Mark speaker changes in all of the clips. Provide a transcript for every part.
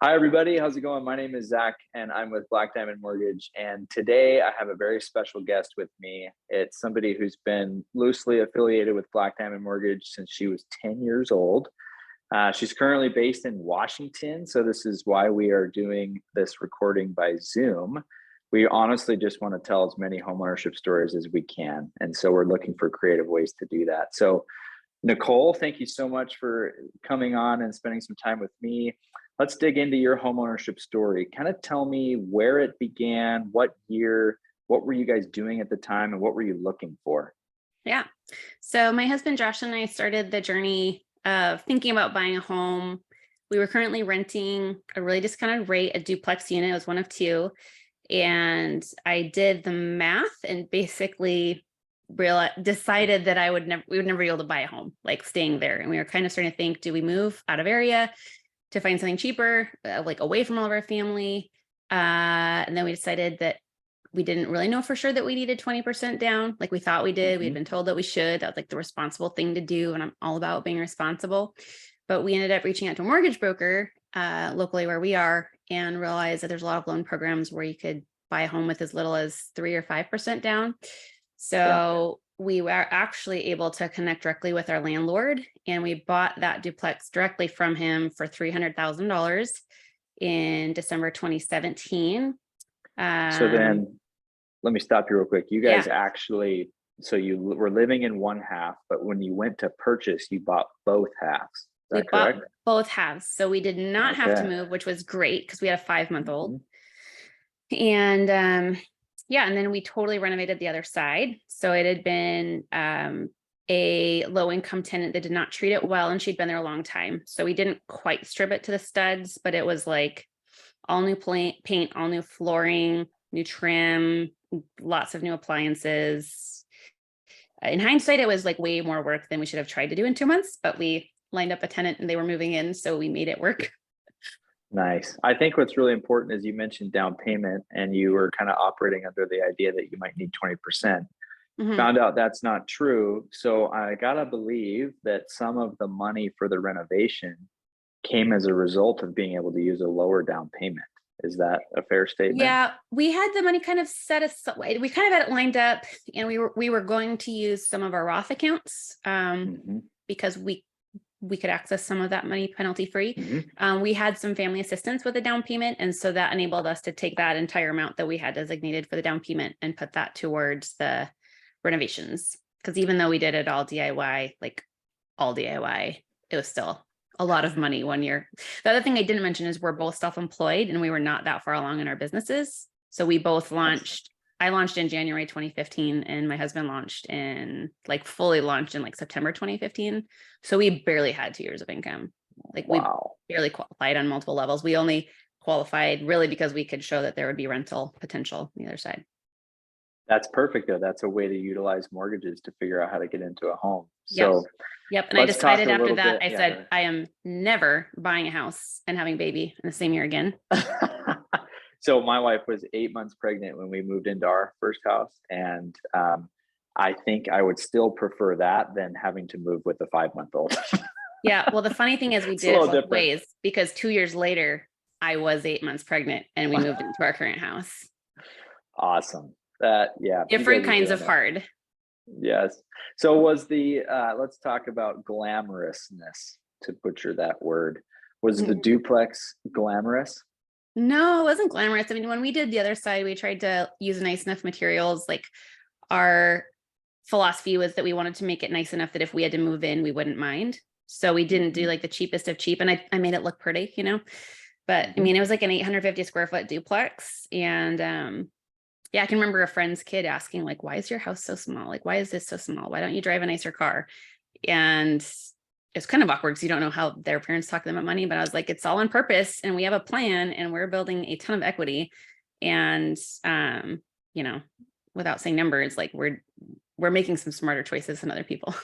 Speaker 1: Hi, everybody. How's it going? My name is Zach, and I'm with Black Diamond Mortgage. And today I have a very special guest with me. It's somebody who's been loosely affiliated with Black Diamond Mortgage since she was 10 years old. She's currently based in Washington, so this is why we are doing this recording by Zoom. We honestly just want to tell as many homeownership stories as we can, and so we're looking for creative ways to do that. So, Nicole, thank you so much for coming on and spending some time with me. Let's dig into your homeownership story. Kind of tell me where it began, what year, what were you guys doing at the time, and what were you looking for?
Speaker 2: Yeah. So my husband Josh and I started the journey of thinking about buying a home. We were currently renting a really discounted rate, a duplex unit. It was one of two. And I did the math and basically decided that we would never be able to buy a home, like staying there. And we were kind of starting to think, do we move out of area to find something cheaper, like away from all of our family? And then we decided that we didn't really know for sure that we needed 20% down, like we thought we did. We had been told that we should. That was like the responsible thing to do. And I'm all about being responsible. But we ended up reaching out to a mortgage broker locally where we are and realized that there's a lot of loan programs where you could buy a home with as little as 3 or 5% down. So we were actually able to connect directly with our landlord, and we bought that duplex directly from him for $300,000 in December 2017.
Speaker 1: So then let me stop you real quick. You guys actually, so you were living in one half, but when you went to purchase, you bought both halves. Is that correct?
Speaker 2: Bought both halves. So we did not have to move, which was great because we had a 5-month-old. And and then we totally renovated the other side. So it had been a low-income tenant that did not treat it well, and she'd been there a long time. So we didn't quite strip it to the studs, but it was like all new paint, all new flooring, new trim, lots of new appliances. In hindsight, it was like way more work than we should have tried to do in 2 months, but we lined up a tenant and they were moving in, so we made it work.
Speaker 1: Nice. I think what's really important is you mentioned down payment, and you were kind of operating under the idea that you might need 20%. Found out that's not true. So I gotta believe that some of the money for the renovation came as a result of being able to use a lower down payment. Is that a fair statement?
Speaker 2: Yeah, we had the money kind of set aside. We kind of had it lined up, and we were going to use some of our Roth accounts because we could access some of that money penalty free. We had some family assistance with a down payment, and so that enabled us to take that entire amount that we had designated for the down payment and put that towards the renovations. Because even though we did it all DIY, like all DIY, it was still a lot of money 1 year. The other thing I didn't mention is we're both self-employed, and we were not that far along in our businesses. So we both launched. I launched in January 2015, and my husband fully launched in like September 2015. So we barely had 2 years of income. Like we barely qualified on multiple levels. We only qualified really because we could show that there would be rental potential on the other side.
Speaker 1: That's perfect though. That's a way to utilize mortgages to figure out how to get into a home. So
Speaker 2: yep. And I decided after that, I said, I am never buying a house and having a baby in the same year again.
Speaker 1: So my wife was 8 months pregnant when we moved into our first house. And I think I would still prefer that than having to move with a 5-month-old.
Speaker 2: Yeah. Well, the funny thing is we did it both ways, because 2 years later, I was 8 months pregnant and we moved into our current house.
Speaker 1: Awesome.
Speaker 2: Different kinds of hard.
Speaker 1: Yes. So was let's talk about glamorousness, to butcher that word. Was the duplex glamorous?
Speaker 2: No, it wasn't glamorous. I mean, when we did the other side, we tried to use nice enough materials. Like our philosophy was that we wanted to make it nice enough that if we had to move in, we wouldn't mind. So we didn't do like the cheapest of cheap. And I made it look pretty, but I mean, it was like an 850 square foot duplex. And I can remember a friend's kid asking, like, why is your house so small? Like, why is this so small? Why don't you drive a nicer car? And it's kind of awkward because you don't know how their parents talk to them about money, but I was like, it's all on purpose, and we have a plan, and we're building a ton of equity. And, without saying numbers, like we're making some smarter choices than other people.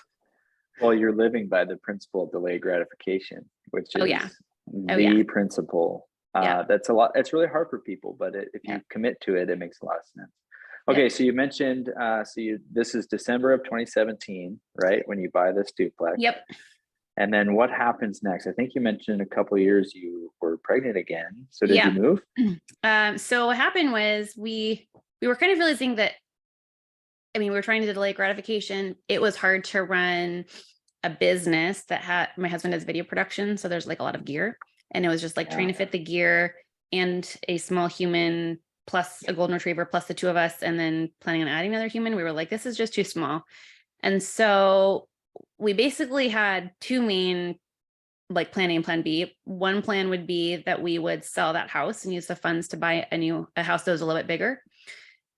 Speaker 1: Well, you're living by the principle of delayed gratification, which is the principle. That's a lot. It's really hard for people, but if you commit to it, it makes a lot of sense. Okay. So you mentioned, this is December of 2017, right? When you buy this duplex.
Speaker 2: Yep.
Speaker 1: And then what happens next? I think you mentioned a couple of years you were pregnant again. So did you
Speaker 2: Yeah.
Speaker 1: move?
Speaker 2: So what happened was we were kind of realizing that, I mean, we were trying to delay gratification. It was hard to run a business that had, my husband does video production, so there's like a lot of gear, and it was just like trying to fit the gear and a small human plus a golden retriever plus the two of us, and then planning on adding another human. We were like, this is just too small. And so we basically had two main, like, plan A and plan B. One plan would be that we would sell that house and use the funds to buy a house that was a little bit bigger.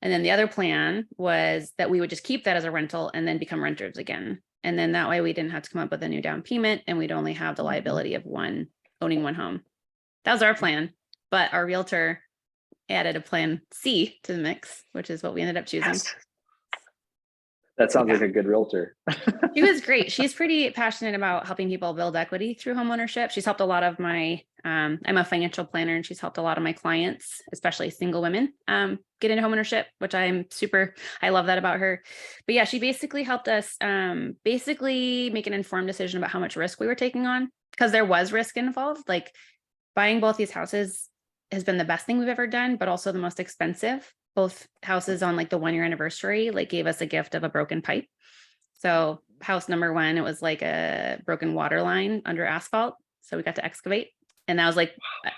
Speaker 2: And then the other plan was that we would just keep that as a rental and then become renters again. And then that way we didn't have to come up with a new down payment, and we'd only have the liability of owning one home. That was our plan. But our realtor added a plan C to the mix, which is what we ended up choosing.
Speaker 1: Yes. That sounds like a good realtor.
Speaker 2: She was great. She's pretty passionate about helping people build equity through homeownership. She's helped a lot of my, I'm a financial planner, and she's helped a lot of my clients, especially single women, get into homeownership, which I love that about her. But yeah, she basically helped us basically make an informed decision about how much risk we were taking on, because there was risk involved. Like, buying both these houses has been the best thing we've ever done, but also the most expensive. Both houses on like the 1-year anniversary, like, gave us a gift of a broken pipe. So house number 1, it was like a broken water line under asphalt. So we got to excavate. And that was like,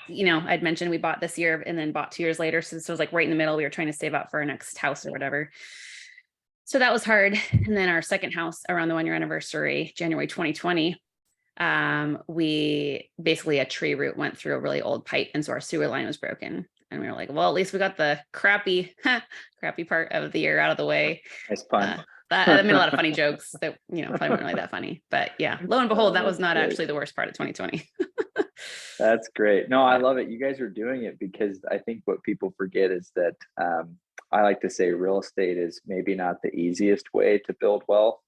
Speaker 2: I'd mentioned we bought this year and then bought 2 years later. So this was like right in the middle. We were trying to save up for our next house or whatever. So that was hard. And then our second house around the 1-year anniversary, January 2020, we basically, a tree root went through a really old pipe. And so our sewer line was broken. And we were like, well, at least we got the crappy part of the year out of the way.
Speaker 1: Nice pun.
Speaker 2: I made a lot of funny jokes that, probably weren't really that funny. But yeah, lo and behold, that was not actually the worst part of 2020.
Speaker 1: That's great. No, I love it. You guys are doing it, because I think what people forget is that I like to say real estate is maybe not the easiest way to build wealth,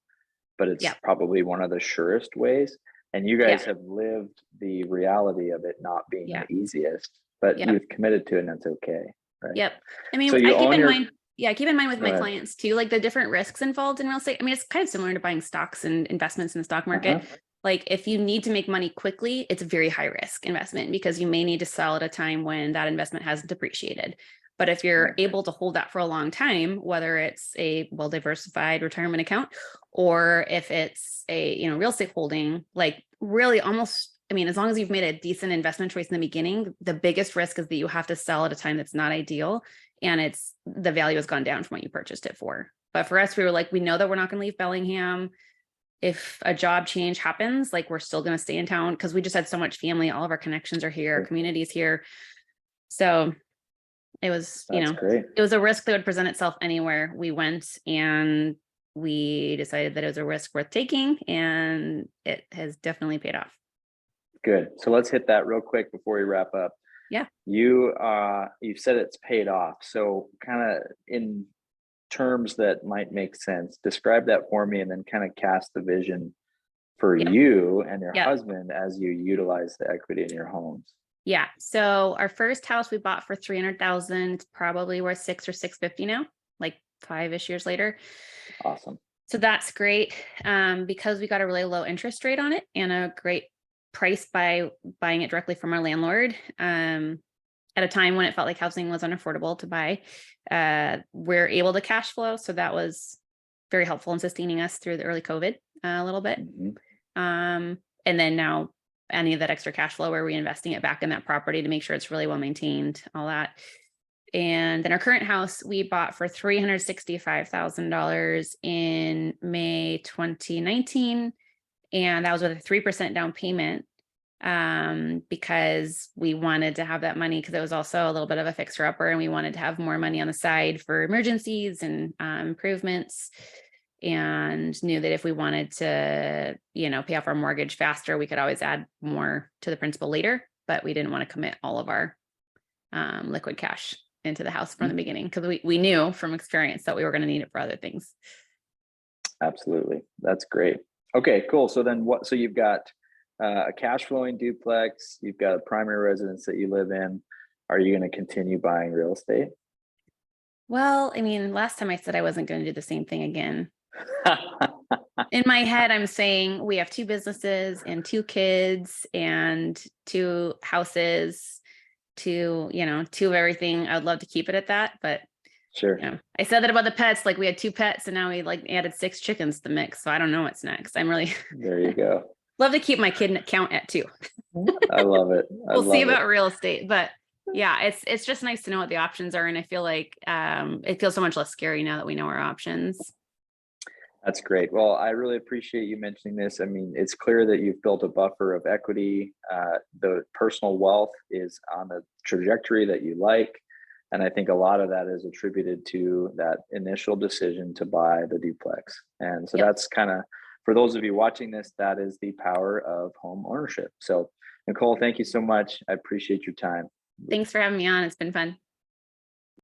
Speaker 1: but it's probably one of the surest ways. And you guys have lived the reality of it not being the easiest, but you've committed to it, and that's okay. Right.
Speaker 2: Yep. I mean,
Speaker 1: so
Speaker 2: I keep in mind with my clients too, like the different risks involved in real estate. I mean, it's kind of similar to buying stocks and investments in the stock market. Like, if you need to make money quickly, it's a very high risk investment, because you may need to sell at a time when that investment hasn't depreciated. But if you're able to hold that for a long time, whether it's a well-diversified retirement account, or if it's a, real estate holding, like, really almost, I mean, as long as you've made a decent investment choice in the beginning, the biggest risk is that you have to sell at a time that's not ideal, and the value has gone down from what you purchased it for. But for us, we were like, we know that we're not going to leave Bellingham. If a job change happens, like, we're still going to stay in town, because we just had so much family. All of our connections are here, our community's here. So it was,
Speaker 1: great.
Speaker 2: It was a risk that would present itself anywhere we went, and we decided that it was a risk worth taking, and it has definitely paid off.
Speaker 1: Good. So let's hit that real quick before we wrap up.
Speaker 2: Yeah.
Speaker 1: You've said it's paid off. So kind of in terms that might make sense, describe that for me, and then kind of cast the vision for you and your husband as you utilize the equity in your homes.
Speaker 2: Yeah. So our first house we bought for $300,000. It's probably worth $600,000 or $650,000 now, like 5-ish years later.
Speaker 1: Awesome.
Speaker 2: So that's great, because we got a really low interest rate on it and a great price by buying it directly from our landlord. At a time when it felt like housing was unaffordable to buy, we're able to cash flow. So that was very helpful in sustaining us through the early COVID a little bit. And then now any of that extra cash flow, we're reinvesting it back in that property to make sure it's really well maintained, all that. And then our current house we bought for $365,000 in May 2019. And that was with a 3% down payment, because we wanted to have that money, because it was also a little bit of a fixer upper, and we wanted to have more money on the side for emergencies and improvements, and knew that if we wanted to, pay off our mortgage faster, we could always add more to the principal later, but we didn't want to commit all of our liquid cash into the house from the beginning, because we knew from experience that we were going to need it for other things.
Speaker 1: Absolutely. That's great. Okay, cool. So then so you've got a cash flowing duplex, you've got a primary residence that you live in. Are you going to continue buying real estate?
Speaker 2: Well, I mean, last time I said I wasn't going to do the same thing again. In my head, I'm saying we have 2 businesses and 2 kids and 2 houses, 2, 2 of everything. I would love to keep it at that, but
Speaker 1: Sure.
Speaker 2: I said that about the pets, like we had 2 pets and now we like added 6 chickens to the mix. So I don't know what's next. I'm really
Speaker 1: There you go.
Speaker 2: love to keep my kid count at 2.
Speaker 1: I love it. I
Speaker 2: We'll see
Speaker 1: love it.
Speaker 2: about real estate, but yeah, it's just nice to know what the options are. And I feel like it feels so much less scary now that we know our options.
Speaker 1: That's great. Well, I really appreciate you mentioning this. I mean, it's clear that you've built a buffer of equity. The personal wealth is on the trajectory that you like. And I think a lot of that is attributed to that initial decision to buy the duplex. And so
Speaker 2: Yep.
Speaker 1: that's kind of, for those of you watching this, that is the power of home ownership. So, Nicole, thank you so much. I appreciate your time.
Speaker 2: Thanks for having me on. It's been fun.